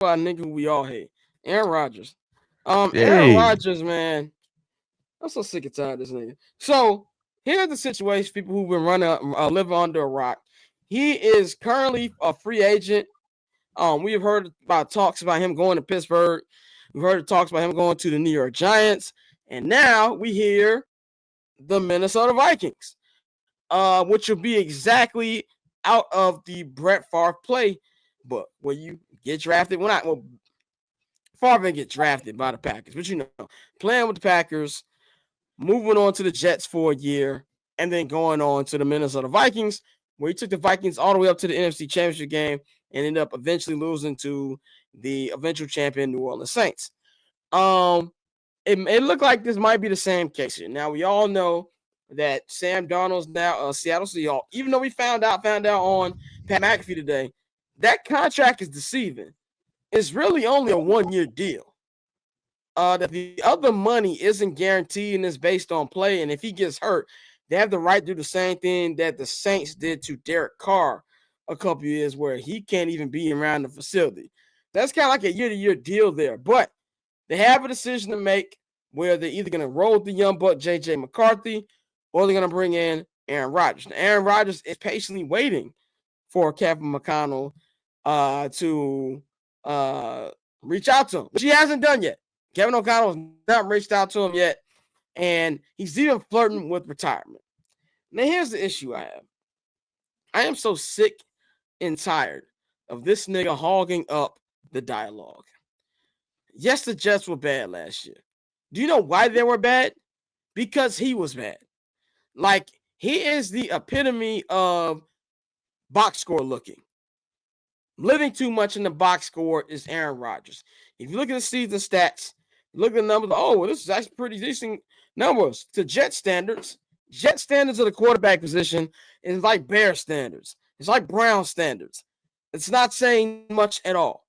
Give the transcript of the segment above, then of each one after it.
about a nigga who we all hate, Aaron Rodgers. Aaron Hey. Rodgers, man, I'm so sick and tired of this nigga. So here's the situation: people who've been living under a rock. He is currently a free agent. We have heard about talks about him going to Pittsburgh. We've heard talks about him going to the New York Giants, and now we hear the Minnesota Vikings, which will be exactly out of the Brett Favre play. But when you get drafted, Favre didn't get drafted by the Packers, but playing with the Packers, moving on to the Jets for a year, and then going on to the Minnesota Vikings, where he took the Vikings all the way up to the NFC Championship game and ended up eventually losing to the eventual champion New Orleans Saints. It looked like this might be the same case here. Now, we all know that Sam Darnold's now a Seattle Seahawks. Even though we found out on Pat McAfee today, that contract is deceiving. It's really only a 1-year deal. That the other money isn't guaranteed and is based on play. And if he gets hurt, they have the right to do the same thing that the Saints did to Derek Carr a couple years, where he can't even be around the facility. That's kind of like a year-to-year deal there. But they have a decision to make where they're either going to roll with the young buck J.J. McCarthy or they're going to bring in Aaron Rodgers. Now, Aaron Rodgers is patiently waiting for Kevin McConnell to reach out to him, which he hasn't done yet. Kevin O'Connell has not reached out to him yet, and he's even flirting with retirement. Now, here's the issue I have. I am so sick and tired of this nigga hogging up the dialogue. Yes, the Jets were bad last year. Do you know why they were bad? Because he was bad. Like, he is the epitome of box score looking. Living too much in the box score is Aaron Rodgers. If you look at the season stats, look at the numbers. Oh, this is actually pretty decent numbers to Jet standards. Jet standards of the quarterback position is like Bear standards. It's like Brown standards. It's not saying much at all.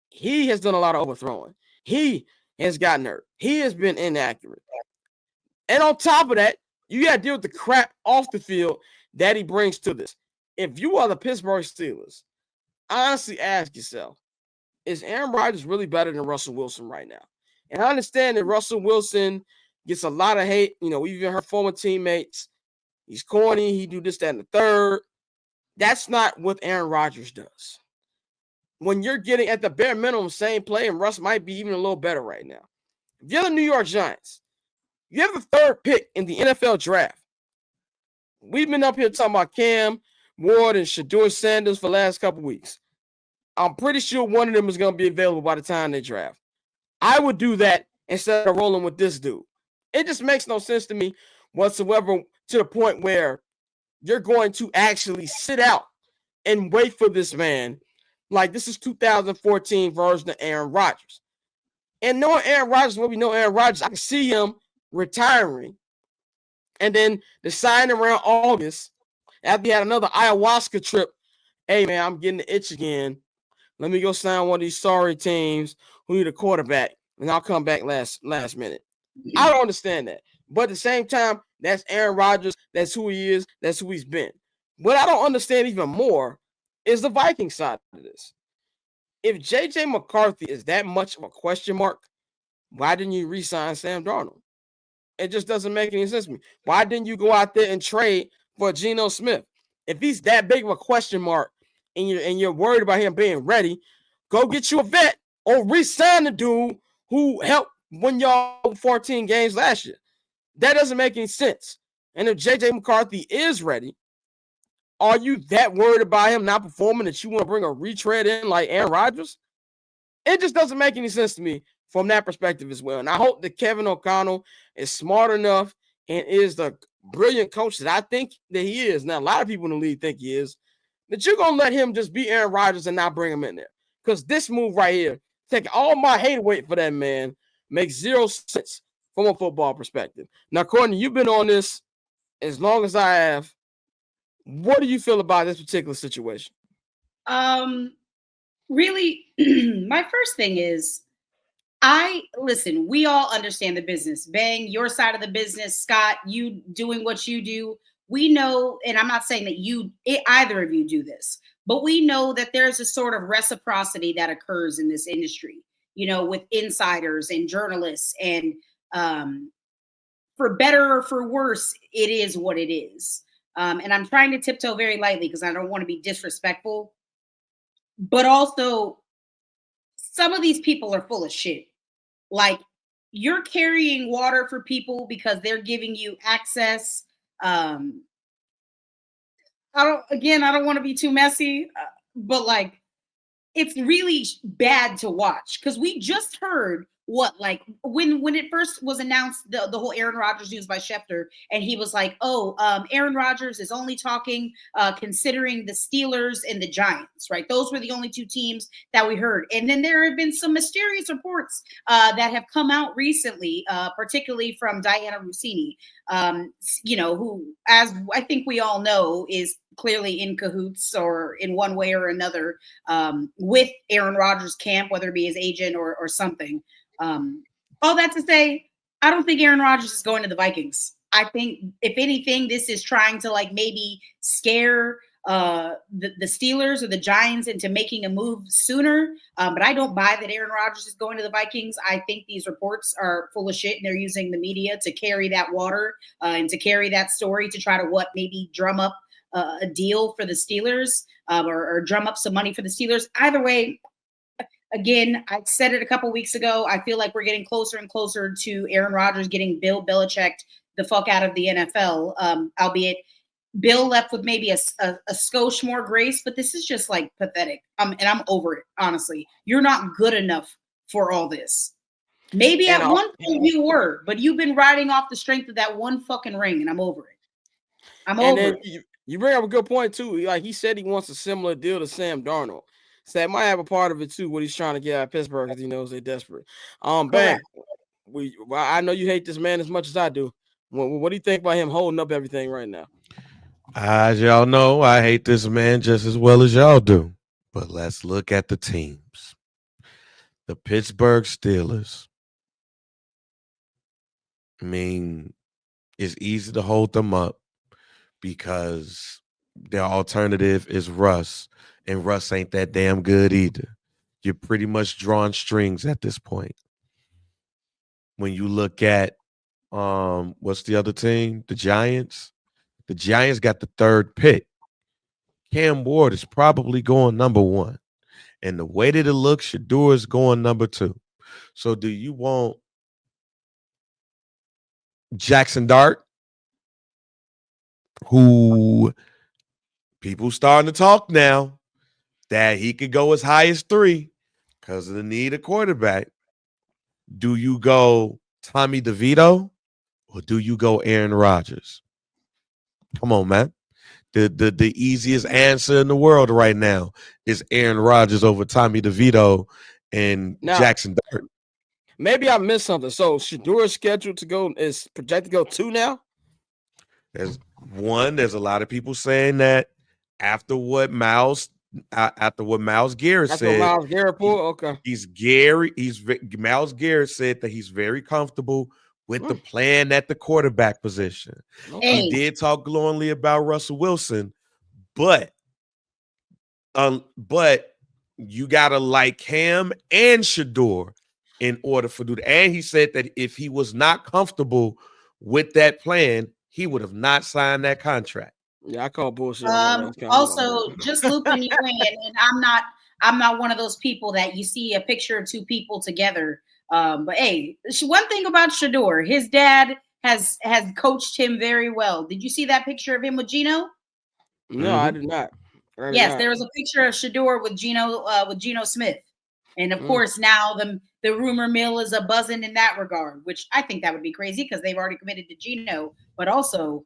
He has done a lot of overthrowing. He has gotten hurt. He has been inaccurate. And on top of that, you got to deal with the crap off the field that he brings to this. If you are the Pittsburgh Steelers, honestly ask yourself, is Aaron Rodgers really better than Russell Wilson right now? And I understand that Russell Wilson gets a lot of hate. We've even heard former teammates, he's corny, he do this, that, and the third. That's not what Aaron Rodgers does. When you're getting at the bare minimum same play, and Russ might be even a little better right now. If you're the New York Giants, you have the third pick in the NFL draft. We've been up here talking about Cam Ward and Shedeur Sanders for the last couple weeks. I'm pretty sure one of them is going to be available by the time they draft. I would do that instead of rolling with this dude. It just makes no sense to me whatsoever, to the point where you're going to actually sit out and wait for this man. Like, this is 2014 version of Aaron Rodgers. And knowing Aaron Rodgers, what we know Aaron Rodgers, I can see him retiring and then deciding around August, after he had another ayahuasca trip, hey, man, I'm getting the itch again. Let me go sign one of these sorry teams who need a quarterback, and I'll come back last minute. I don't understand that. But at the same time, that's Aaron Rodgers. That's who he is. That's who he's been. What I don't understand even more is the Viking side of this. If J.J. McCarthy is that much of a question mark, why didn't you re-sign Sam Darnold? It just doesn't make any sense to me. Why didn't you go out there and trade for Geno Smith? If he's that big of a question mark and you're worried about him being ready, go get you a vet or re-sign the dude who helped win y'all 14 games last year. That doesn't make any sense. And if J.J. McCarthy is ready, are you that worried about him not performing that you want to bring a retread in like Aaron Rodgers? It just doesn't make any sense to me from that perspective as well. And I hope that Kevin O'Connell is smart enough and is the brilliant coach that I think that he is. Now, a lot of people in the league think he is, that you're going to let him just be Aaron Rodgers and not bring him in there. Because this move right here, taking all my hate away for that man, makes zero sense from a football perspective. Now, Courtney, you've been on this as long as I have. What do you feel about this particular situation? Really, my first thing is, listen, we all understand the business. Bang, your side of the business, Scott, you doing what you do. We know, and I'm not saying that either of you do this, but we know that there's a sort of reciprocity that occurs in this industry, with insiders and journalists, and for better or for worse, it is what it is. And I'm trying to tiptoe very lightly because I don't want to be disrespectful, but also some of these people are full of shit. Like, you're carrying water for people because they're giving you access. I don't want to be too messy, but like, it's really bad to watch because we just heard when it first was announced, the whole Aaron Rodgers news by Schefter, and he was like, Aaron Rodgers is only talking considering the Steelers and the Giants, right? Those were the only two teams that we heard. And then there have been some mysterious reports that have come out recently, particularly from Diana Rossini, who, as I think we all know, is clearly in cahoots or in one way or another with Aaron Rodgers' camp, whether it be his agent or something. All that to say, I don't think Aaron Rodgers is going to the Vikings. I think, if anything, this is trying to maybe scare the Steelers or the Giants into making a move sooner. But I don't buy that Aaron Rodgers is going to the Vikings. I think these reports are full of shit, and they're using the media to carry that water and to carry that story to try to maybe drum up a deal for the Steelers or drum up some money for the Steelers. Either way, again, I said it a couple weeks ago, I feel like we're getting closer and closer to Aaron Rodgers getting Bill Belichick the fuck out of the NFL, albeit Bill left with maybe a skosh more grace, but this is just pathetic. And I'm over it, honestly. You're not good enough for all this. Maybe at one point you were, but you've been riding off the strength of that one fucking ring, and I'm over it. I'm over it. You bring up a good point too. Like, he said he wants a similar deal to Sam Darnold. So that might have a part of it too, what he's trying to get out of Pittsburgh, because he knows they're desperate. Bang. I know you hate this man as much as I do. What do you think about him holding up everything right now? As y'all know, I hate this man just as well as y'all do. But let's look at the teams. The Pittsburgh Steelers. I mean, it's easy to hold them up because their alternative is Russ, and Russ ain't that damn good either. You're pretty much drawing strings at this point. When you look at what's the other team? The Giants. The Giants got the third pick. Cam Ward is probably going number 1. And the way that it looks, Shedeur is going number 2. So do you want Jackson Dart, who people starting to talk now that he could go as high as 3 because of the need of quarterback? Do you go Tommy DeVito or do you go Aaron Rodgers? Come on, man. The easiest answer in the world right now is Aaron Rodgers over Tommy DeVito and Jackson Dart. Maybe I missed something. So Shedeur is projected to go 2 now? There's a lot of people saying that after what Miles Garrett said. Miles Garrett pulled? Okay. Miles Garrett said that he's very comfortable with the plan at the quarterback position. Okay. He did talk glowingly about Russell Wilson, but you gotta like Cam and Shedeur in order for that. And he said that if he was not comfortable with that plan, he would have not signed that contract. Yeah, I call bullshit. Also, just looping you in, and I'm not one of those people that you see a picture of 2 people together. But hey, one thing about Shedeur, his dad has coached him very well. Did you see that picture of him with Geno? No, I did not. There was a picture of Shedeur with Geno Smith, and of course now the rumor mill is a buzzing in that regard, which I think that would be crazy because they've already committed to Geno. But also,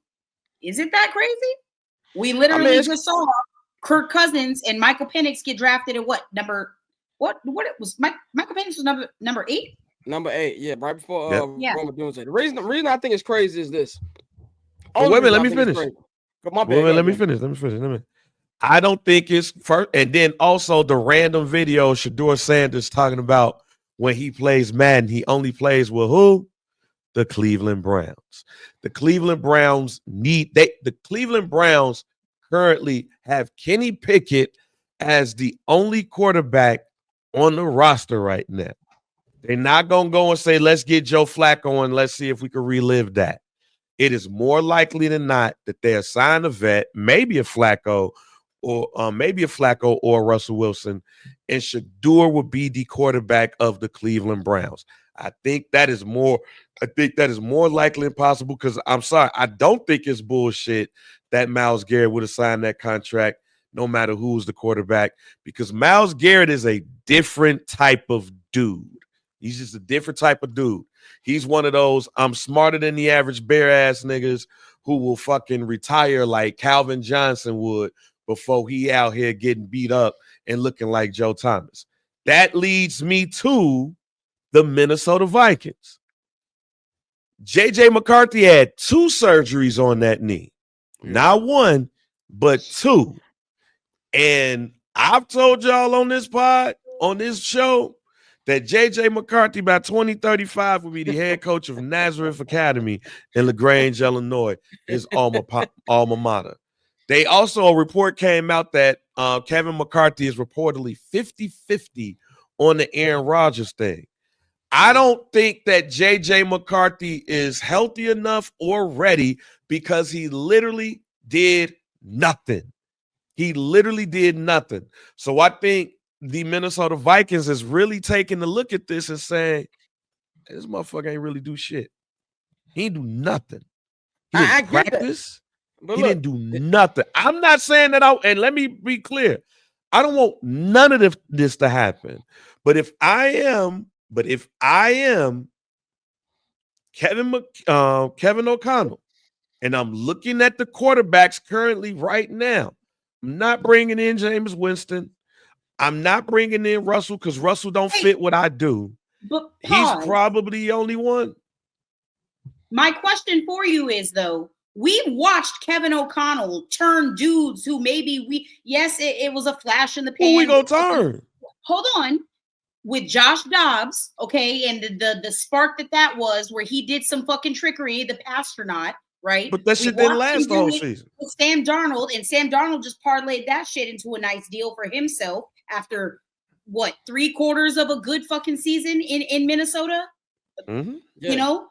is it that crazy? We literally just saw Kirk Cousins and Michael Penix get drafted at number? What it was? Michael Penix was number 8. Number 8, yeah, right before Roma Doomsday. The reason I think it's crazy is this. Wait a minute, let me finish. Let me finish. I don't think it's first, and then also the random video of Shedeur Sanders talking about when he plays Madden, he only plays with who? The Cleveland Browns. The Cleveland Browns currently have Kenny Pickett as the only quarterback on the roster right now. They're not going to go and say, let's get Joe Flacco and let's see if we can relive that. It is more likely than not that they assign a vet, maybe a Flacco or Russell Wilson, and Shador will be the quarterback of the Cleveland Browns. I think that is more likely than possible because I'm sorry, I don't think it's bullshit that Myles Garrett would have signed that contract no matter who's the quarterback, because Myles Garrett is a different type of dude. He's just a different type of dude. He's one of those, I'm smarter than the average bare ass niggas who will fucking retire like Calvin Johnson would before he out here getting beat up and looking like Joe Thomas. That leads me to the Minnesota Vikings. J.J. McCarthy had 2 surgeries on that knee. Not 1, but 2. And I've told y'all on this pod, on this show, that J.J. McCarthy by 2035 will be the head coach of Nazareth Academy in LaGrange, Illinois, his alma mater. They also, a report came out that Kevin McCarthy is reportedly 50-50 on the Aaron Rodgers thing. I don't think that J.J. McCarthy is healthy enough or ready because he literally did nothing. He literally did nothing. So I think the Minnesota Vikings is really taking a look at this and saying, hey, this motherfucker ain't really do shit. He ain't do nothing. He didn't practice. He didn't do nothing. I'm not saying that and let me be clear. I don't want none of this to happen. But if I am Kevin O'Connell and I'm looking at the quarterbacks currently right now, I'm not bringing in Jameis Winston. I'm not bringing in Russell because Russell don't fit what I do. But he's probably the only one. My question for you is, though, we watched Kevin O'Connell turn dudes who maybe it was a flash in the pan. Who we gonna turn? Hold on. With Josh Dobbs, okay, and the spark that was where he did some fucking trickery, the astronaut, right? But that shit didn't last the whole season. With Sam Darnold, and Sam Darnold just parlayed that shit into a nice deal for himself after what, 3/4 of a good fucking season in Minnesota? Mm-hmm. Yeah. You know?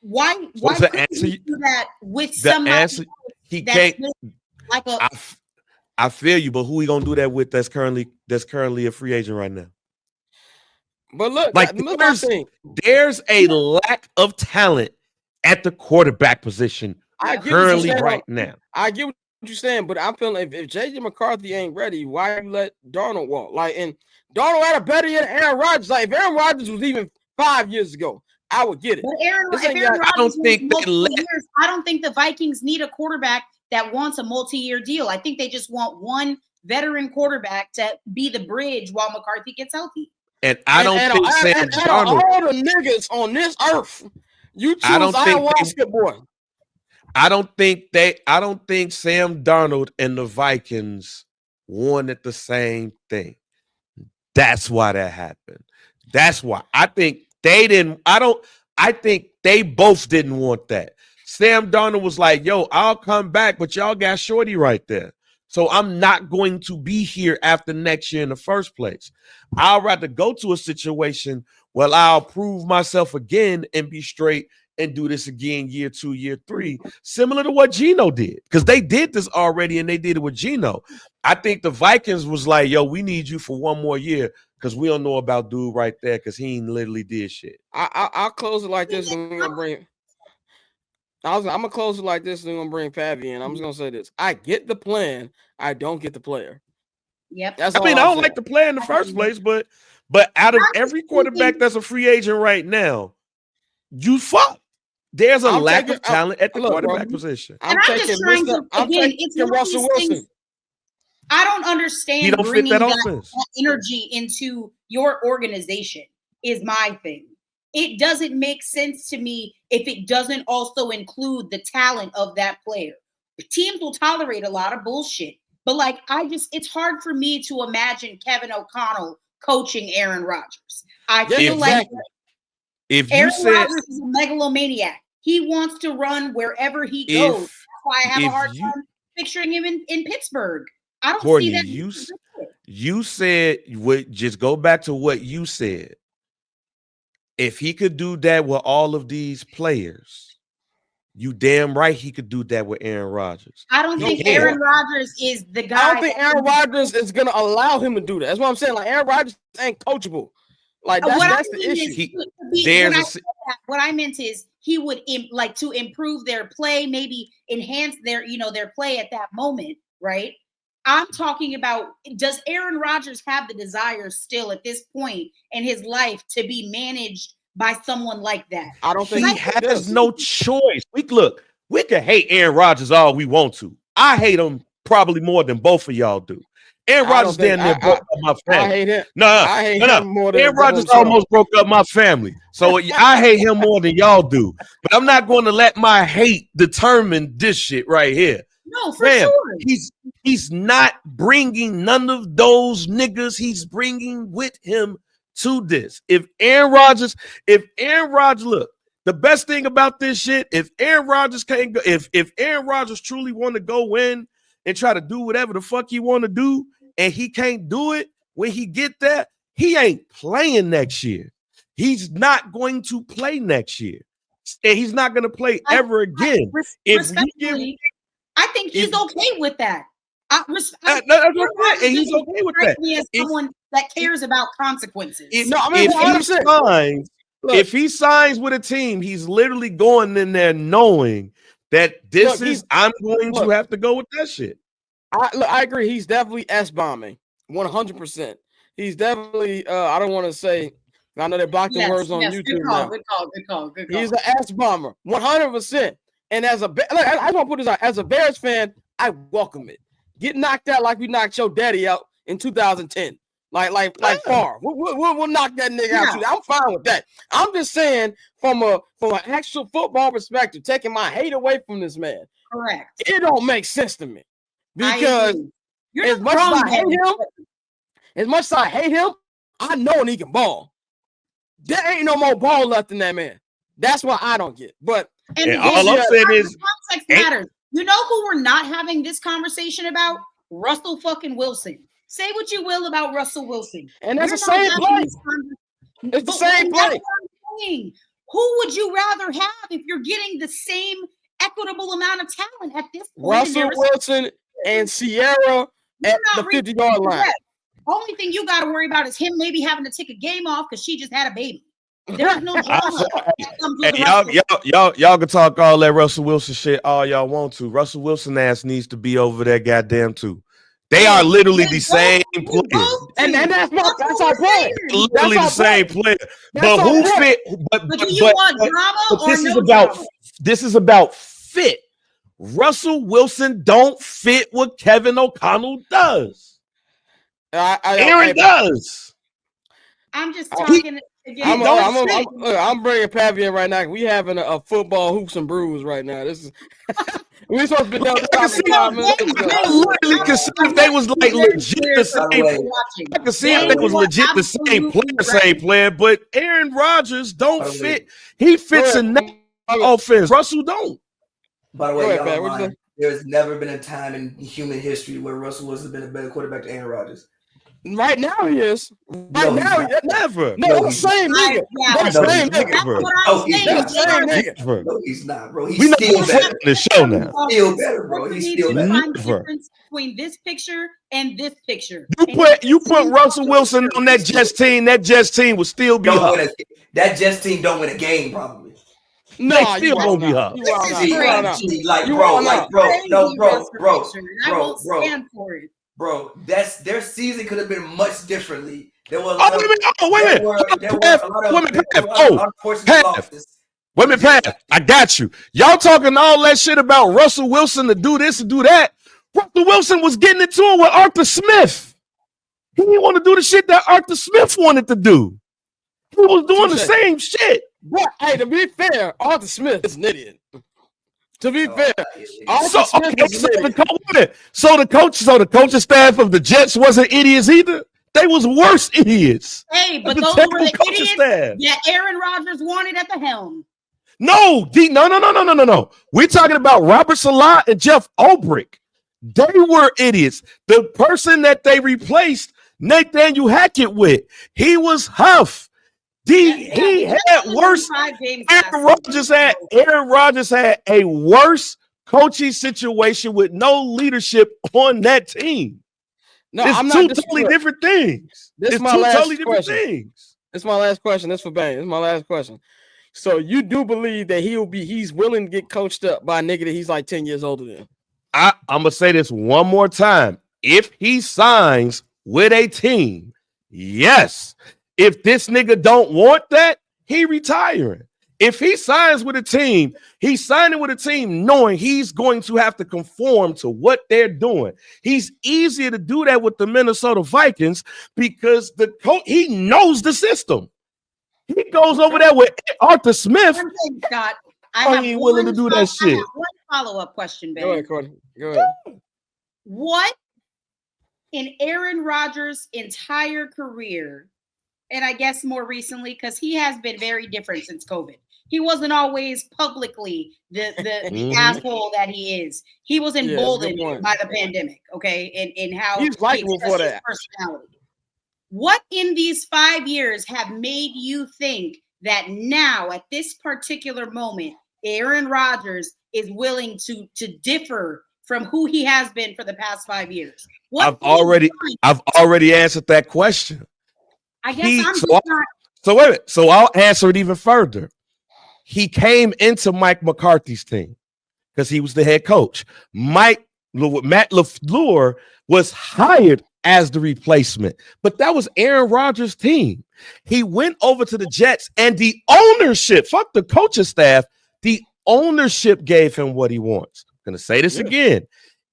Why couldn't he do that with somebody he can't like a I feel you, but who he gonna do that with that's currently a free agent right now? But look, like there's a lack of talent at the quarterback position currently right now. I get what you're saying, but I'm feeling if J.J. McCarthy ain't ready, why you let Darnold walk? Like, and Darnold had a better year than Aaron Rodgers. Like, if Aaron Rodgers was even 5 years ago, I would get it. But I don't think the Vikings need a quarterback that wants a multi-year deal. I think they just want one veteran quarterback to be the bridge while McCarthy gets healthy. And I don't think Sam Darnold, all the niggas on this earth, you choose ayahuasca, boy. I don't think Sam Darnold and the Vikings wanted the same thing. That's why that happened. That's why I think they didn't. I think they both didn't want that. Sam Darnold was like, yo, I'll come back, but y'all got Shorty right there. So I'm not going to be here after next year in the first place. I'd rather go to a situation where I'll prove myself again and be straight and do this again year 2, year 3, similar to what Geno did. Because they did this already and they did it with Geno. I think the Vikings was like, yo, we need you for 1 more year because we don't know about dude right there because he ain't literally did shit. I'll close it like this and we're going to bring I'm gonna close it like this and I'm gonna bring Pavi in. I'm just gonna say this. I get the plan, I don't get the player. Yep. That's I don't like the player in the first place, but out of every quarterback that's a free agent right now, you fuck. There's a lack of talent at the quarterback position. I'm taking Russell Wilson. I don't understand bringing that energy into your organization is my thing. It doesn't make sense to me if it doesn't also include the talent of that player. Teams will tolerate a lot of bullshit, but it's hard for me to imagine Kevin O'Connell coaching Aaron Rodgers. I feel Aaron Rodgers is a megalomaniac. He wants to run wherever he goes. That's why I have a hard time picturing him in Pittsburgh. I don't see that. You said, just go back to what you said. If he could do that with all of these players, you damn right he could do that with Aaron Rodgers. I don't think Aaron Rodgers is the guy. I don't think Aaron Rodgers is going to allow him to do that. That's what I'm saying. Like, Aaron Rodgers ain't coachable. Like, that's the issue. What I meant is he would like to improve their play, maybe enhance their play at that moment, right? I'm talking about, does Aaron Rodgers have the desire still at this point in his life to be managed by someone like that? I don't think he has no choice. We can hate Aaron Rodgers all we want to. I hate him probably more than both of y'all do. Aaron Rodgers damn near broke up my family. I hate him. I hate him more than Aaron Rodgers almost broke up my family. So I hate him more than y'all do. But I'm not going to let my hate determine this shit right here. No, for sure. He's not bringing none of those niggas he's bringing with him to this. If Aaron Rodgers, look, the best thing about this shit, if Aaron Rodgers can't go, if Aaron Rodgers truly want to go in and try to do whatever the fuck he want to do, and he can't do it when he get there, he ain't playing next year. He's not going to play next year, and he's not going to play ever again. I think he's okay with that. And he's okay with that. As someone that cares about consequences. If he signs with a team, he's literally going in there knowing that I'm going to have to go with that shit. I agree. He's definitely S-bombing 100%. He's definitely, I don't want to say, I know they're blocking words on YouTube. Good call. He's an S-bomber 100%. And I want to put this out. As a Bears fan, I welcome it. Get knocked out like we knocked your daddy out in 2010. Like Favre. We'll knock that nigga out too. I'm fine with that. I'm just saying from an actual football perspective, taking my hate away from this man. Correct. It don't make sense to me. Because as much as I hate him, I know he can ball. There ain't no more ball left in that man. That's why I don't get. But all I'm saying is context matters. You know who we're not having this conversation about? Russell fucking Wilson. Say what you will about Russell Wilson. And that's the same play. It's the same play. Who would you rather have if you're getting the same equitable amount of talent at this point? Russell Wilson and Sierra at the 50-yard line. Only thing you got to worry about is him maybe having to take a game off because she just had a baby. There's no drama. Y'all can talk all that Russell Wilson shit all y'all want to. Russell Wilson ass needs to be over there goddamn too. They are literally the same player. And that's our player. Literally the same player. But who fit? But do you want drama or drama? This is about fit. Russell Wilson don't fit what Kevin O'Connell does. Aaron does. I'm just talking again. I'm bringing Pappy in right now. We having a football hoops and brews right now. This is we supposed to be done. I literally can see if they was like legit the same. I can see if they was legit the same player, but Aaron Rodgers don't fit. He fits in that offense. Russell don't. By the way, there's never been a time in human history where Russell Wilson has been a better quarterback than Aaron Rodgers. Right now he is. Right now, never. No, the same nigga. No, he's not, bro. He's still better. The show now. Still better, bro. He's still better. The difference between this picture and this picture. You put Russell Wilson on that Jets team. That Jets team would still be hot. That Jets team don't win a game, probably. No, they still gonna be hot. Bro, their season could have been much differently. There was wait a minute, Pat. I got you. Y'all talking all that shit about Russell Wilson to do this and do that. Russell Wilson was getting into it with Arthur Smith. He didn't want to do the shit that Arthur Smith wanted to do. He was doing the same shit. But hey, to be fair, Arthur Smith is an idiot. To be fair, so the coaching staff of the Jets wasn't idiots either. They was worse idiots. Hey, but those were the idiots that Aaron Rodgers wanted at the helm. No. We're talking about Robert Salah and Jeff Ulbrich. They were idiots. The person that they replaced Nathaniel Hackett with. He was Huff. He had worse. Aaron Rodgers had a worse coaching situation with no leadership on that team. No, it's I'm two not totally different things. This is my last question. This is my last question. This for Bang. This is my last question. So you do believe that he's willing to get coached up by a nigga that he's like 10 years older than? I'm gonna say this one more time. If he signs with a team, yes. If this nigga don't want that, he retiring. If he signs with a team, he's signing with a team knowing he's going to have to conform to what they're doing. He's easier to do that with the Minnesota Vikings because the coach, he knows the system. He goes over there with Arthur Smith. Scott, I ain't willing to do that shit. I have one follow-up question, Ben. Go ahead, Courtney. Go ahead. What in Aaron Rodgers' entire career, and I guess more recently, because he has been very different since COVID. He wasn't always publicly the asshole that he is. He was emboldened by the pandemic, okay, and how he's likable for that personality. What in these 5 years have made you think that now, at this particular moment, Aaron Rodgers is willing to differ from who he has been for the past 5 years? I've already answered that question. I guess So wait a minute. So I'll answer it even further. He came into Mike McCarthy's team because he was the head coach. Matt LaFleur was hired as the replacement, but that was Aaron Rodgers' team. He went over to the Jets, and the ownership, fuck the coaching staff, the ownership gave him what he wants. I'm going to say this again.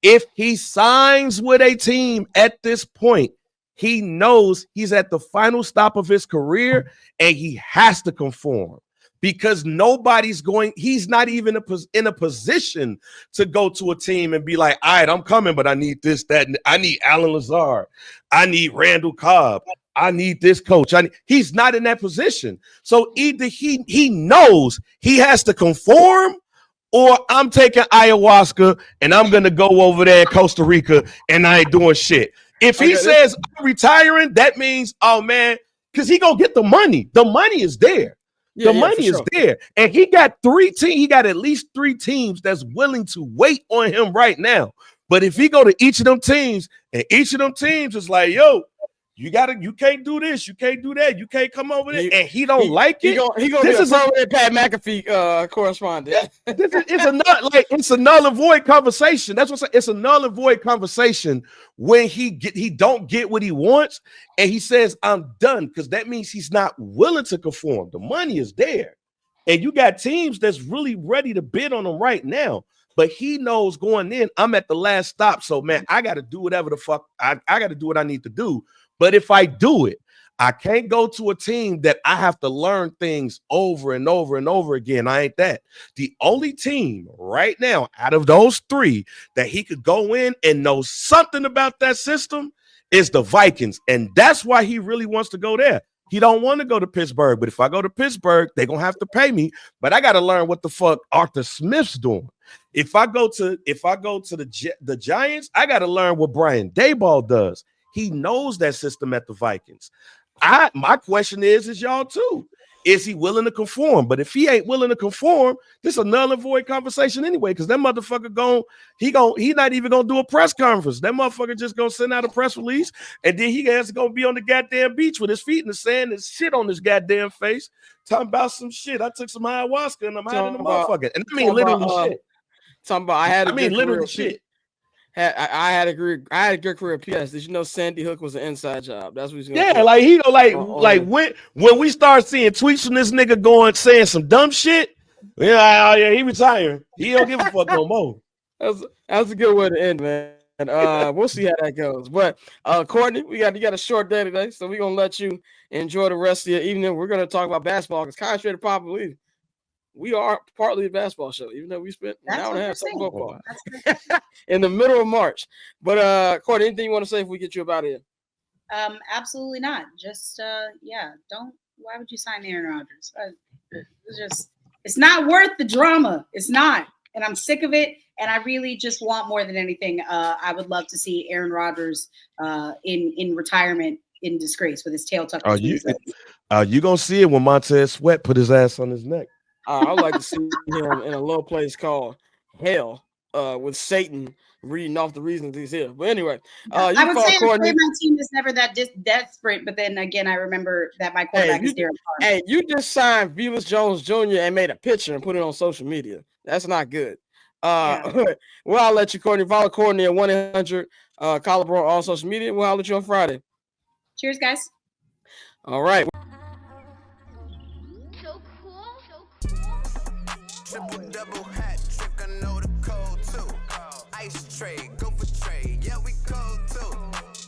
If he signs with a team at this point, he knows he's at the final stop of his career and he has to conform because he's not even in a position to go to a team and be like, all right, I'm coming, but I need this, that, I need Alan Lazard. I need Randall Cobb. I need this coach. He's not in that position. So either he knows he has to conform, or I'm taking ayahuasca and I'm going to go over there in Costa Rica and I ain't doing shit. If he says I'm retiring, that means, oh man, because he gonna get the money. The money is there. The money is there. And he got at least 3 teams that's willing to wait on him right now. But if he go to each of them teams and each of them teams is like, yo, you can't do this, you can't do that, you can't come over there, and he don't like it. He gonna this is a Pat McAfee correspondent. It's a null and void conversation. That's what it's a null and void conversation when he don't get what he wants and he says I'm done, because that means he's not willing to conform. The money is there, and you got teams that's really ready to bid on him right now. But he knows going in, I'm at the last stop. So man, I got to do whatever the fuck I got to do what I need to do. But if I do it, I can't go to a team that I have to learn things over and over and over again. I ain't that. The only team right now out of those 3 that he could go in and know something about that system is the Vikings. And that's why he really wants to go there. He don't want to go to Pittsburgh. But if I go to Pittsburgh, they're going to have to pay me. But I got to learn what the fuck Arthur Smith's doing. If I go to the Giants, I got to learn what Brian Daboll does. He knows that system at the Vikings. My question is y'all too. Is he willing to conform? But if he ain't willing to conform, this is a null and void conversation anyway, because that motherfucker he not even gonna do a press conference. That motherfucker just gonna send out a press release, and then he has to go be on the goddamn beach with his feet in the sand and shit on his goddamn face, talking about some shit. I took some ayahuasca and I'm hiding the motherfucker. And I mean literally shit. Talking about literally shit. I had a good career at PS. Did you know Sandy Hook was an inside job? That's what he's gonna when we start seeing tweets from this nigga saying some dumb shit, he retiring. He don't give a fuck no more. That's a good way to end, man. And we'll see how that goes. But Courtney, you got a short day today, so we're gonna let you enjoy the rest of your evening. We're gonna talk about basketball because contrary to popular, we are partly a basketball show, even though we spent an hour and a half talking football in the middle of March. But Courtney, anything you want to say if we get you about it? Absolutely not. Just don't. Why would you sign Aaron Rodgers? It's not worth the drama. It's not. and I'm sick of it. And I really just want more than anything. I would love to see Aaron Rodgers in retirement in disgrace with his tail tucked between his legs. You gonna see it when Montez Sweat put his ass on his neck. I'd like to see him in a little place called hell with Satan reading off the reasons he's here. But anyway, I would say Courtney. my team is never that desperate, but then again, I remember that my quarterback is Derek Carr. Hey, you just signed Velus Jones Jr. and made a picture and put it on social media. That's not good. Well, I'll let you, Courtney. Follow Courtney at 1-800-Collarbone on all social media. We'll let you on Friday. Cheers, guys. All right. So cool. Triple double hat trick, I know the code too. Ice trade, go for trade, yeah we cold too.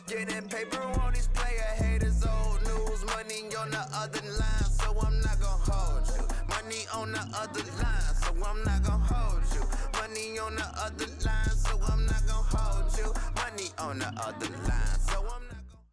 Getting paper on these player haters, old news. Money on the other line, so I'm not gonna hold you. Money on the other line, so I'm not gonna hold you. Money on the other line, so I'm not gonna hold you. Money on the other line, so I'm not